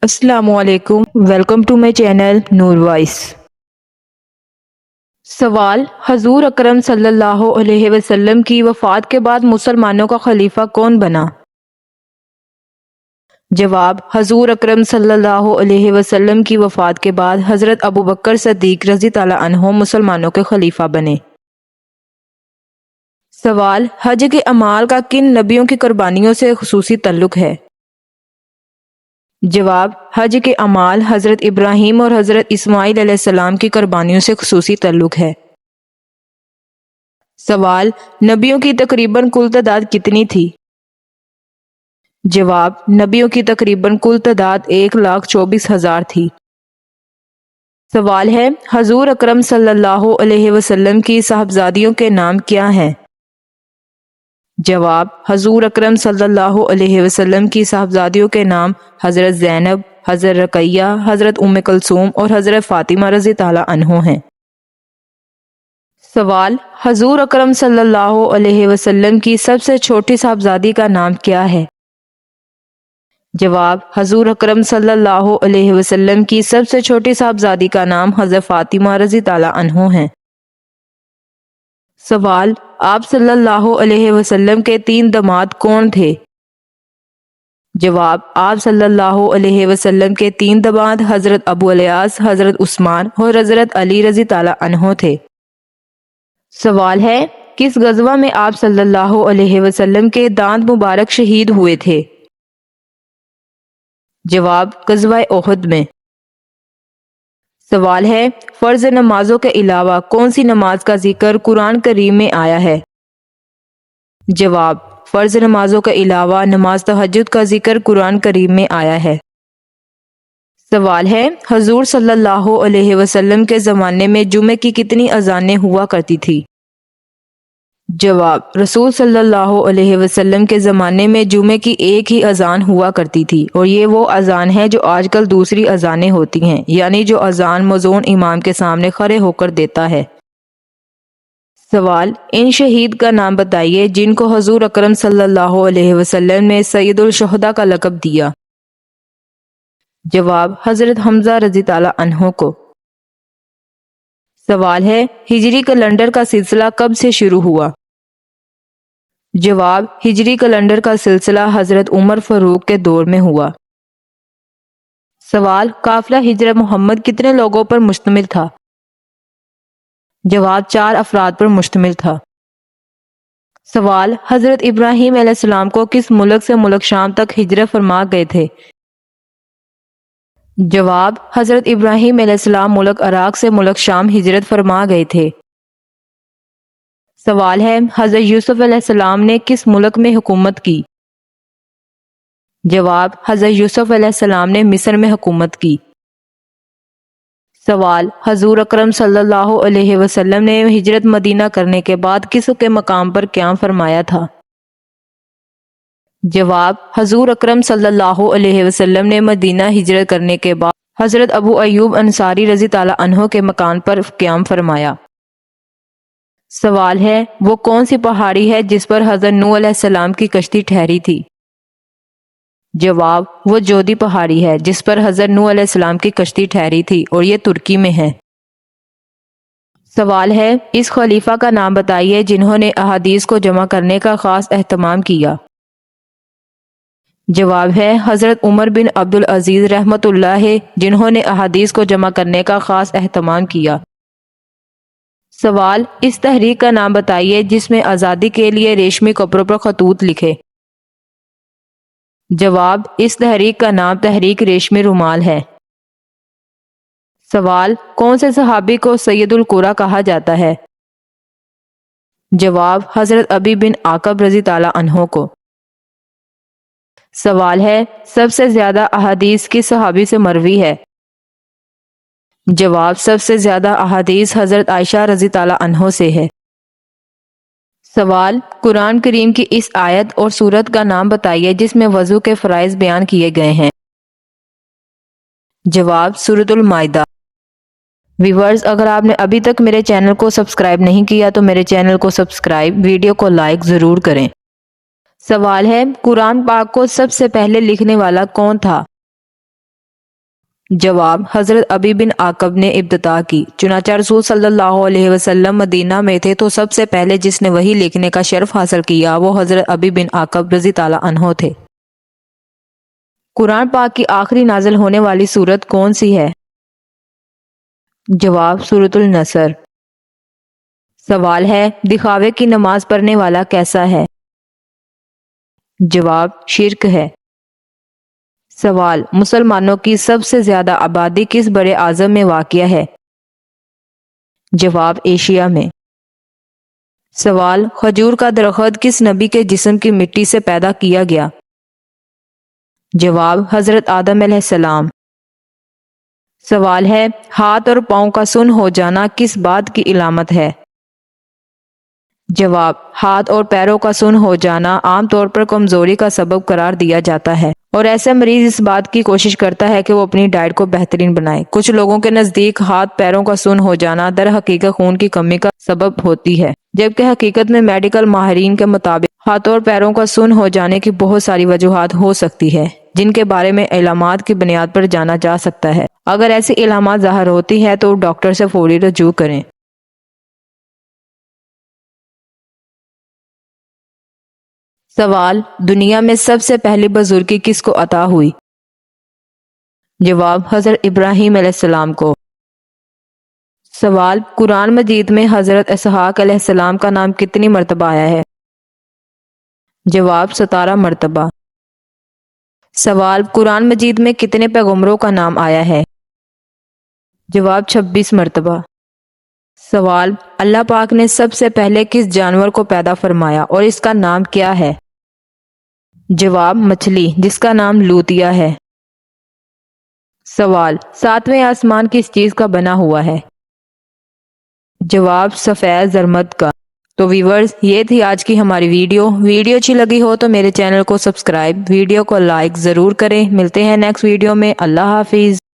السلام علیکم، welcome to my channel Noor voice. سوال: حضور اکرم صلی اللہ علیہ وسلم کی وفات کے بعد مسلمانوں کا خلیفہ کون بنا؟ جواب: حضور اکرم صلی اللہ علیہ وسلم کی وفات کے بعد حضرت ابوبکر صدیق رضی اللہ عنہ مسلمانوں کے خلیفہ بنے۔ سوال: حج کے اعمال کا کن نبیوں کی قربانیوں سے خصوصی تعلق ہے؟ جواب: حج کے اعمال حضرت ابراہیم اور حضرت اسماعیل علیہ السلام کی قربانیوں سے خصوصی تعلق ہے۔ سوال: نبیوں کی تقریباً کل تعداد کتنی تھی؟ جواب: نبیوں کی تقریباً کل تعداد 1,24,000 تھی۔ سوال ہے: حضور اکرم صلی اللہ علیہ وسلم کی صاحبزادیوں کے نام کیا ہیں؟ جواب: حضور اکرم صلی اللہ علیہ وسلم کی صاحبزادیوں کے نام حضرت زینب، حضرت رقیہ، حضرت ام کلثوم اور حضرت فاطمہ رضی اللہ عنہ ہیں۔ سوال: حضور اکرم صلی اللہ علیہ وسلم کی سب سے چھوٹی صاحبزادی کا نام کیا ہے؟ جواب: حضور اکرم صلی اللہ علیہ وسلم کی سب سے چھوٹی صاحبزادی کا نام حضرت فاطمہ رضی اللہ عنہ ہیں۔ سوال: آپ صلی اللہ علیہ وسلم کے 3 داماد کون تھے؟ جواب: آپ صلی اللہ علیہ وسلم کے 3 داماد حضرت ابو الیاس، حضرت عثمان اور حضرت علی رضی اللہ عنہ تھے۔ سوال ہے: کس غزوہ میں آپ صلی اللہ علیہ وسلم کے دانت مبارک شہید ہوئے تھے؟ جواب: غزوہ احد میں۔ سوال ہے: فرض نمازوں کے علاوہ کون سی نماز کا ذکر قرآن کریم میں آیا ہے؟ جواب: فرض نمازوں کے علاوہ نماز تہجد کا ذکر قرآن کریم میں آیا ہے۔ سوال ہے: حضور صلی اللہ علیہ وسلم کے زمانے میں جمعے کی کتنی اذانیں ہوا کرتی تھی؟ جواب: رسول صلی اللہ علیہ وسلم کے زمانے میں جمعے کی ایک ہی اذان ہوا کرتی تھی، اور یہ وہ اذان ہے جو آج کل دوسری اذانیں ہوتی ہیں، یعنی جو اذان مؤذن امام کے سامنے کھڑے ہو کر دیتا ہے۔ سوال: ان شہید کا نام بتائیے جن کو حضور اکرم صلی اللہ علیہ وسلم نے سید الشہداء کا لقب دیا۔ جواب: حضرت حمزہ رضی اللہ عنہ کو۔ سوال ہے: ہجری کیلنڈر کا سلسلہ کب سے شروع ہوا؟ جواب: ہجری کیلنڈر کا سلسلہ حضرت عمر فاروق کے دور میں ہوا۔ سوال: قافلہ ہجرت محمد کتنے لوگوں پر مشتمل تھا؟ جواب: 4 افراد پر مشتمل تھا۔ سوال: حضرت ابراہیم علیہ السلام کو کس ملک سے ملک شام تک ہجرت فرما گئے تھے؟ جواب: حضرت ابراہیم علیہ السلام ملک عراق سے ملک شام ہجرت فرما گئے تھے۔ سوال ہے: حضرت یوسف علیہ السلام نے کس ملک میں حکومت کی؟ جواب: حضرت یوسف علیہ السلام نے مصر میں حکومت کی۔ سوال: حضور اکرم صلی اللہ علیہ وسلم نے ہجرت مدینہ کرنے کے بعد کس کے مقام پر قیام فرمایا تھا؟ جواب: حضور اکرم صلی اللہ علیہ وسلم نے مدینہ ہجرت کرنے کے بعد حضرت ابو ایوب انصاری رضی اللہ عنہ کے مکان پر قیام فرمایا۔ سوال ہے: وہ کون سی پہاڑی ہے جس پر حضرت نوح علیہ السلام کی کشتی ٹھہری تھی؟ جواب: وہ جودی پہاڑی ہے جس پر حضرت نوح علیہ السلام کی کشتی ٹھہری تھی، اور یہ ترکی میں ہے۔ سوال ہے: اس خلیفہ کا نام بتائیے جنہوں نے احادیث کو جمع کرنے کا خاص اہتمام کیا۔ جواب ہے: حضرت عمر بن عبد العزیز رحمۃ اللہ، جنہوں نے احادیث کو جمع کرنے کا خاص اہتمام کیا۔ سوال: اس تحریک کا نام بتائیے جس میں آزادی کے لیے ریشمی کپڑوں پر خطوط لکھے۔ جواب: اس تحریک کا نام تحریک ریشمی رومال ہے۔ سوال: کون سے صحابی کو سید القرا کہا جاتا ہے؟ جواب: حضرت ابی بن عاقب رضی اللہ عنہ کو۔ سوال ہے: سب سے زیادہ احادیث کس صحابی سے مروی ہے؟ جواب: سب سے زیادہ احادیث حضرت عائشہ رضی اللہ عنہ سے ہے۔ سوال: قرآن کریم کی اس آیت اور سورت کا نام بتائیے جس میں وضو کے فرائض بیان کیے گئے ہیں۔ جواب: سورۃ المائدہ۔ ویورز، اگر آپ نے ابھی تک میرے چینل کو سبسکرائب نہیں کیا تو میرے چینل کو سبسکرائب، ویڈیو کو لائک ضرور کریں۔ سوال ہے: قرآن پاک کو سب سے پہلے لکھنے والا کون تھا؟ جواب، حضرت ابی بن عاقب نے ابتدا کی، چنانچہ رسول صلی اللہ علیہ وسلم مدینہ میں تھے تو سب سے پہلے جس نے وحی لکھنے کا شرف حاصل کیا وہ حضرت ابی بن عاقب رضی تعالیٰ عنہ تھے۔ قرآن پاک کی آخری نازل ہونے والی سورت کون سی ہے؟ جواب، سورۃ النصر۔ سوال ہے، دکھاوے کی نماز پڑھنے والا کیسا ہے؟ جواب، شرک ہے۔ سوال، مسلمانوں کی سب سے زیادہ آبادی کس بر اعظم میں واقع ہے؟ جواب، ایشیا میں۔ سوال، کھجور کا درخت کس نبی کے جسم کی مٹی سے پیدا کیا گیا؟ جواب، حضرت آدم علیہ السلام۔ سوال ہے، ہاتھ اور پاؤں کا سن ہو جانا کس بات کی علامت ہے؟ جواب، ہاتھ اور پیروں کا سن ہو جانا عام طور پر کمزوری کا سبب قرار دیا جاتا ہے اور ایسا مریض اس بات کی کوشش کرتا ہے کہ وہ اپنی ڈائٹ کو بہترین بنائے۔ کچھ لوگوں کے نزدیک ہاتھ پیروں کا سن ہو جانا در حقیقت خون کی کمی کا سبب ہوتی ہے، جبکہ حقیقت میں میڈیکل ماہرین کے مطابق ہاتھوں اور پیروں کا سن ہو جانے کی بہت ساری وجوہات ہو سکتی ہے جن کے بارے میں علامات کی بنیاد پر جانا جا سکتا ہے۔ اگر ایسی علامات ظاہر ہوتی ہے تو ڈاکٹر سے فوری رجوع کریں۔ سوال، دنیا میں سب سے پہلی بزرگی کس کو عطا ہوئی؟ جواب، حضرت ابراہیم علیہ السلام کو۔ سوال، قرآن مجید میں حضرت اسحاق علیہ السلام کا نام کتنی مرتبہ آیا ہے؟ جواب، 17 مرتبہ۔ سوال، قرآن مجید میں کتنے پیغمبروں کا نام آیا ہے؟ جواب، 26 مرتبہ۔ سوال، اللہ پاک نے سب سے پہلے کس جانور کو پیدا فرمایا اور اس کا نام کیا ہے؟ جواب، مچھلی جس کا نام لوتیا ہے۔ سوال، 7ویں آسمان کس چیز کا بنا ہوا ہے؟ جواب، سفید زرمد کا۔ تو ویورز، یہ تھی آج کی ہماری ویڈیو اچھی لگی ہو تو میرے چینل کو سبسکرائب، ویڈیو کو لائک ضرور کریں۔ ملتے ہیں نیکسٹ ویڈیو میں۔ اللہ حافظ۔